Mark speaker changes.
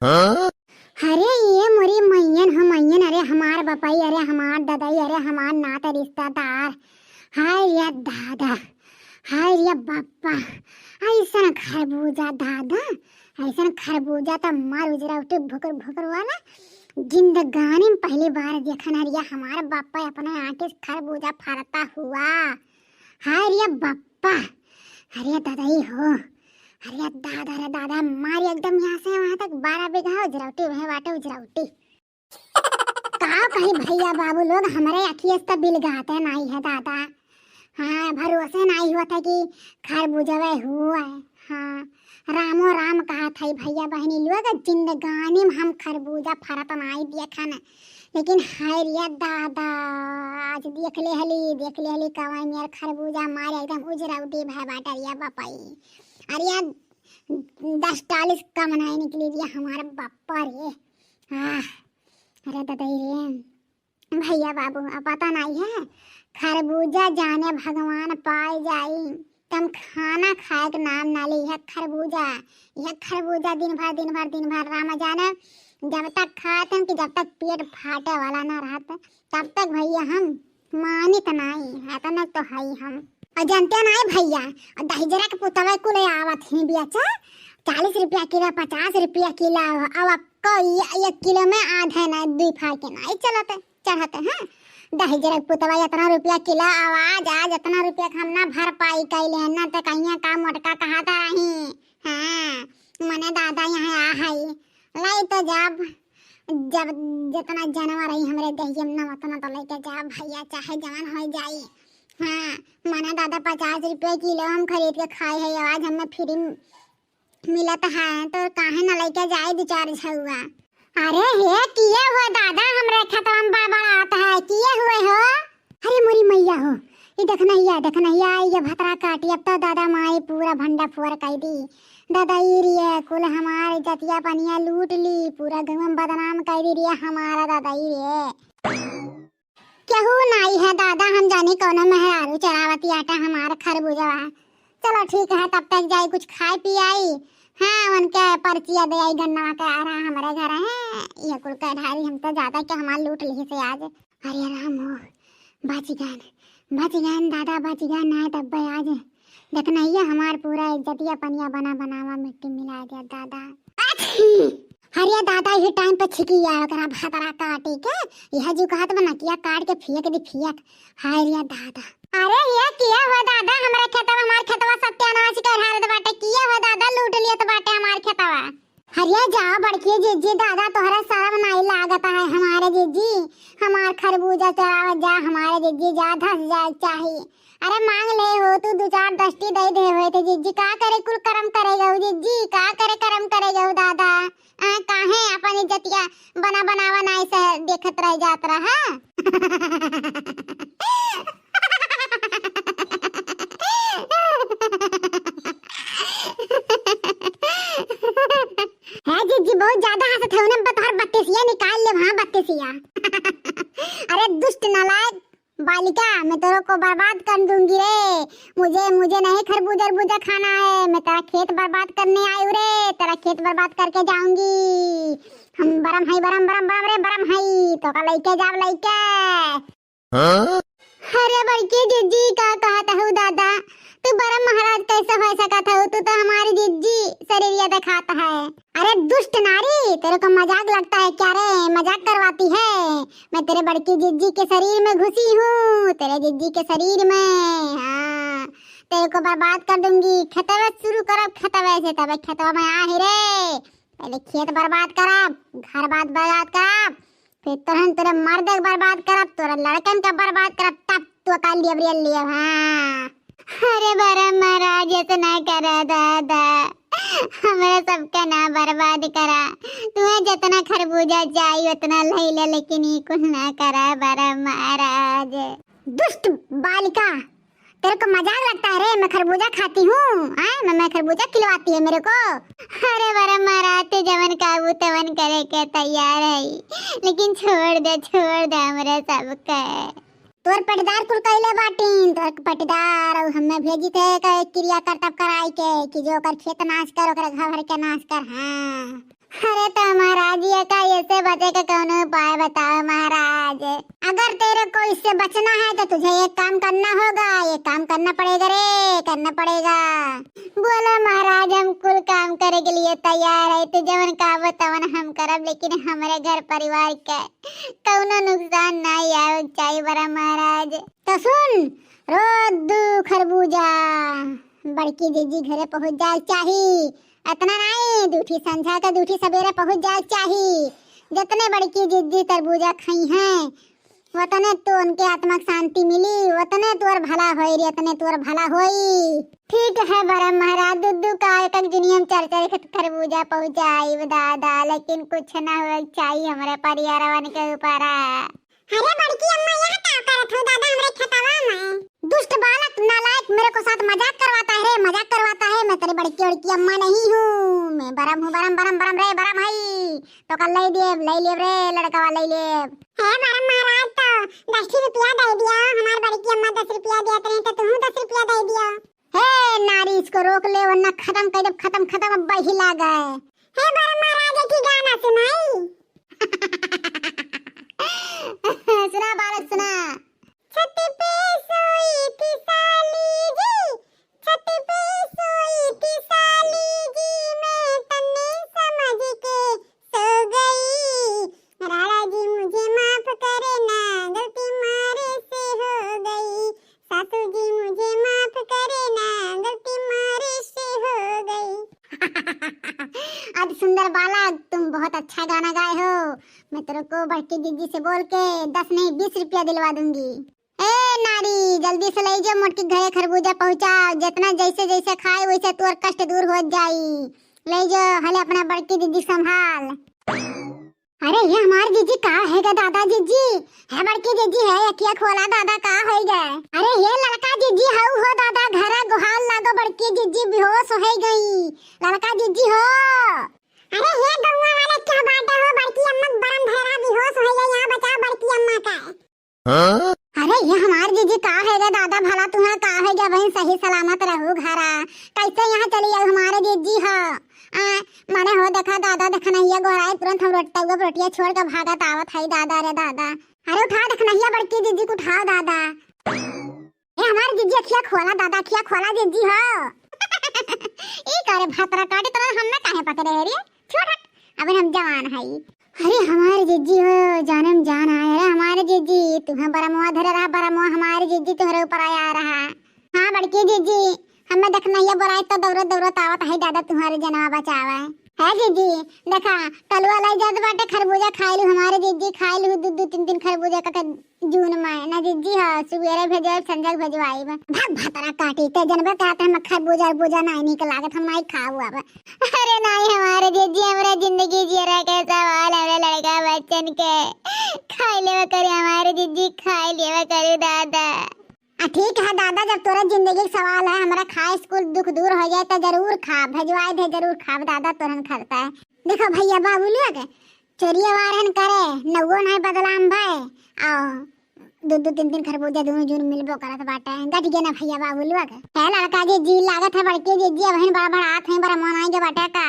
Speaker 1: अरे ये मोरी मैयन हम मैयन, अरे हमार बपाई, अरे हमार दादाई, अरे हमार नाता रिश्तेदार। हाय रे दादा, हाय रे बाप्पा, ऐसा खरबूजा दादा, ऐसा खरबूजा तो मार उजरा उठे भुकर भुकर वाला जिंदगानी में पहली बार देखा ना रिया हमारा बाप्पा अपने आके खरबूजा फरता हुआ। हाय रे बाप्पा, अरे दादाई हो, अरे दादा रे दादा, मारी एकदम यहाँ से वहां तक 12 बीघा उजरावटी वह बाटे उजरावटी। का कहीं भैया बाबू लोग हमारे अखियस तो बिल गाते नहीं है दादा। हाँ, भरोसे नहीं हुआ था कि खरबूजा हुआ है। हाँ, रामो राम कहा था भैया बहनी लोग, जिंदगानी में हम खरबूजा फरत नहीं देखा न। लेकिन हाय रे दादा, आज देख ले हली कवाई मेरे खरबूजा मारे एकदम उजरावटी भय बाटा रिया बापाई। अरे 10-40 कम नहीं निकली दिया हमारा बाप्पा रे। अरे दादाई रे भैया बाबू, अब पता नहीं है खरबूजा जाने भगवान पाए जाई, तुम खाना खाए के नाम ना ली। यह खरबूजा दिन भर रामा जाने जब तक खाते कि जब तक पेट फाटे वाला ना रहता तब तक भैया हम मानित नहीं है तो है हम। और जानते नहीं भैया, दहिजरा के पुतवा कुल आवत ही बेचा 40 रुपया किलो, 50 रुपया किलो। अब आपको 1 किलो में आधे ना 2 फाड़ के नहीं चढ़ते हैं। दहिजरा के पुतवा इतना रुपया किलो, आवाज आज इतना रुपया हम ना भर पाई कैले ना तो कहीं का मोटका कहता रही। हाँ, मने दादा यहाँ आ है लाई तो जब जितना जानवर रही हमरे दहियम ना उतना तो लेके जा भैया, चाहे जवान हो जाई। हाँ, मना दादा 50 रुपये किलो हम खरीद के खाए है, आज हमें फ्री मिलत है तो काहे न लेके जाए 2-4 झुआ। अरे हे किए हो दादा, हमरे खतवा में बड़ा आता है, किए हुए हो? अरे मोरी मैया हो, ये देखना ये भतरा काटी। अब तो दादा माई पूरा भंडा फुअर कर दी। दादा ये कुल हमारे जतिया पनिया लूट ली, पूरा गाँव में बदनाम कर दी रिया हमारा दादा ये। केहू नहीं है दादा, हम जाने कौन मेहरारू चरावती आटा हमारा खरबूजा। चलो ठीक है, तब तक जाए कुछ खाए पी आई। हाँ, उनके पर्चिया दे आई गन्ना के आ रहा हमारे घर है ये कुल का ढारी हम तो ज्यादा के हमारे लूट ली से आज। अरे राम हो, बच गए दादा, बच गए ना तब आज देखना ये हमार पूरा इज्जतिया पनिया बनावा मिट्टी मिला दिया दादा। अरे दादा ये टाइम पे छिकी आया करा भतरा काटे के, यह जो कहत बना किया काट के फेंक दी फेंक। हाय रे दादा, अरे ये किया हो दादा, हमारे खेतवा हमार खेतवा सत्यानाश कर हाल बाटे, किया हो दादा, लूट लिए तो बाटे हमार खेतवा। हरिया जा बड़की जीजी दादा, तोहरा शर्म नहीं लागता है हमारे जीजी, हमार खरबूजा चढ़ावा जा हमारे जीजी, जा धस जाए चाहिए। अरे मांग ले हो तू 2-4 दस्ती दे दे हुए थे जीजी, का करे कुल कर्म करेगा जीजी, का करे कर्म करेगा दादा। काहे अपन इज्जतिया बनावा ना ऐसे देखत रह जात रहा। है जीजी बहुत ज्यादा हंसत है, उन्हें बतहर 32 निकाल ले वहाँ 32। अरे दुष्ट नालायक बालिका, मैं तेरे को बर्बाद कर दूंगी रे। मुझे नहीं खरबूजा खाना है, मैं तेरा खेत बर्बाद करने आई हूँ रे, तेरा खेत बर्बाद करके जाऊंगी। हम बरम है तो का लइके जाव लइके। अरे बड़की जीजी का कहता हूँ दादा, तू बरम महाराज कैसे हो सकता है, तू तो हमारी जीजी शरीर दिखाता है। अरे दुष्ट नारी, तेरे को मजाक लगता है क्या रे, मजाक करवाती है। मैं तेरे बड़की जीजी के शरीर में घुसी हूँ, तेरे जीजी के शरीर में। हाँ, तेरे को बर्बाद कर दूंगी। खेतवा शुरू करब, खेतवा से तब खेतवा में आ ही रे, पहले खेत बर्बाद करब, घर बर्बाद करब, फिर तुरंत तेरे मर्द बर्बाद करब, तोरा लड़कन का बर्बाद करब, तब तू का लिया। हाँ, अरे बरम महाराज ऐसे ना करा दादा, हमारा सबका ना बर्बाद करा। तुम्हें जितना खरबूजा चाहिए उतना ले ले, लेकिन ये कुछ ना करा बरम महाराज। दुष्ट बालिका, तेरे को मजाक लगता है रे, मैं खरबूजा खाती हूँ। मैं खरबूजा खिलवाती है मेरे को। अरे बरम महाराज, तो जवन काबू तवन करे के तैयार है, लेकिन छोड़ दे हमारे सबके। तोर पटदार कुल कहले बाटीन, तोर पटदार और हमें भेजी थे क्रिया कर तब कराई के कि जो कर खेत नाश कर ओकर घर के नाश कर। हाँ, अरे तो से बचना है तो तुझे एक काम करना होगा, एक काम करना पड़ेगा रे, करना पड़ेगा। बोला महाराज हम कुल काम करे के लिए तैयार है, तू जवन का तवन हम करब, लेकिन हमारे घर परिवार के कौनो नुकसान नहीं आवे चाहिए बड़ा महाराज। तो सुन, रोज 2 खरबूजा बड़की जीजी घरे पहुंच जाए चाहिए, इतना नहीं, दूठी संझा का दूठी सवेरे पहुंच जाए चाहिए। जितने बड़की जीजी तरबूजा खाई हैं वतने तो उनके आत्मा शांति मिली, वतने तोर भला होई रे, उतने तोर भला होई। ठीक है बड़ा महाराज, दुद्दू का एक दुनिया में 4-4 खरबूजा पहुंचाई दादा, लेकिन कुछ ना हो चाहिए हमारे पर्यावरण के ऊपर। अरे बड़की अम्मा यह क्या करत हो दादा हमरे खेतवा में? दुष्ट बालक नालायक, मेरे को साथ मजाक करवाता है रे, मजाक करवाता है। मैं तेरी बड़की अम्मा नहीं हूँ, मैं बरम हूँ, बरम बरम बरम रे, बरम है तो कल ले ले रे लड़का वाला ले ले। है बरम महाराज तो 10 रुपया दे दिया, हमारी बड़की अम्मा 10 रुपया देते हैं तो तुम 10 रुपया दे दिया। हे नारी, इसको रोक ले वरना खत्म कर दे, खत्म अब बहिला गए। हे बरम महाराज की गाना सुनाई। सुना बालक सुना। छत पे सोई थी साली जी, छत पे सोई थी साली जी, मैं तन्ने समझ के सो गई। राणा जी मुझे माफ करे ना, गलती मारे से हो गई। सासू जी मुझे माफ करे ना, गलती मारे से हो गई। अब सुंदर बालक, तुम बहुत अच्छा गाना गाए हो। मैं तेरे को बड़की दीदी से बोल के 10 नहीं 20 रुपया दिलवा दूंगी। ए नारी, जल्दी से ले जाओ मोटकी घरे खरबूजा पहुंचाओ, जितना जैसे जैसे खाए वैसे तोर कष्ट दूर हो जाई। ले जाओ, हले अपना बड़की दीदी संभाल। अरे ये हमारी जीजी का है गा दादा, जीजी है बड़की जीजी है, अखिया खोला दादा का है गा। अरे ये लड़का जीजी है हो दादा, घरा गुहाल लागो बड़की जीजी बेहोश हो गई, लड़का जीजी हो। अरे ये गौवा वाले क्या बात हो, बड़की अम्मा बरम भैरा बेहोश हो गई, यहाँ बचाओ बड़की अम्मा का। अरे ये हमारी जीजी का है गा दादा, भला तुम्हारा का है गा बहन, सही सलामत रहो घरा। कैसे यहाँ चली आई हमारे जीजी हो? माने हो देखा दादा, देखा नहीं है गोराई, तुरंत हम रोटियां छोड़ कर भागत आवत है दादा रे दादा। अरे उठा, देखना ही बड़की जीजी को उठाओ दादा। ये हमारी जीजी अखिया खोला दादा, अखिया खोला जीजी हो। ये करे भातरा काटे तो हमने काहे पकड़े रे, छोड़ हट, अबे हम जवान है। अरे हमारी जीजी हो, जानम जान आया रे हमारे जीजी, तुम्हें बरमुआ धरे रहा, बरमुआ हमारी जीजी तुम्हारे ऊपर आया रहा। हाँ बड़की जीजी, हमें देखना ये बोराई तो दौड़त दौड़त आवत है दादा, तुम्हारे जनवा बचावा है जीजी। देखा कलवा लाई जात बाटे, खरबूजा खाई लू हमारे जीजी, खाई लू 2-3 खरबूजा का जून में ना जीजी। हाँ सुबेरे भेजे संजय भेजवाई भाग भातरा काटी ते जनबे कहते हम खरबूजा नहीं निक लागत, हम नहीं खाऊ अब। अरे नहीं हमारे जीजी, हमारे जिंदगी जियरा के सवाल हमारे लड़का बच्चन के खाई लेवा करे, हमारे जीजी खाई लेवा करे दादा। ठीक है दादा, जब तोरा जिंदगी का सवाल है, हमारा खाए स्कूल दुख दूर हो जाए तो जरूर खा, भेजवाए दे जरूर खा दादा, तुरंत खरता है। देखो भैया बाबू लोग चोरिया वारन करे, नवो नहीं बदलाम भाई, आओ 2-3 खरबूजा दोनों जून मिलबो करत बाटे, गट गया ना भैया बाबू लोग। है लड़का जी लागत है बड़की जी बहन बड़ा बड़ा हाथ है, बड़ा मन आएगा बाटे का।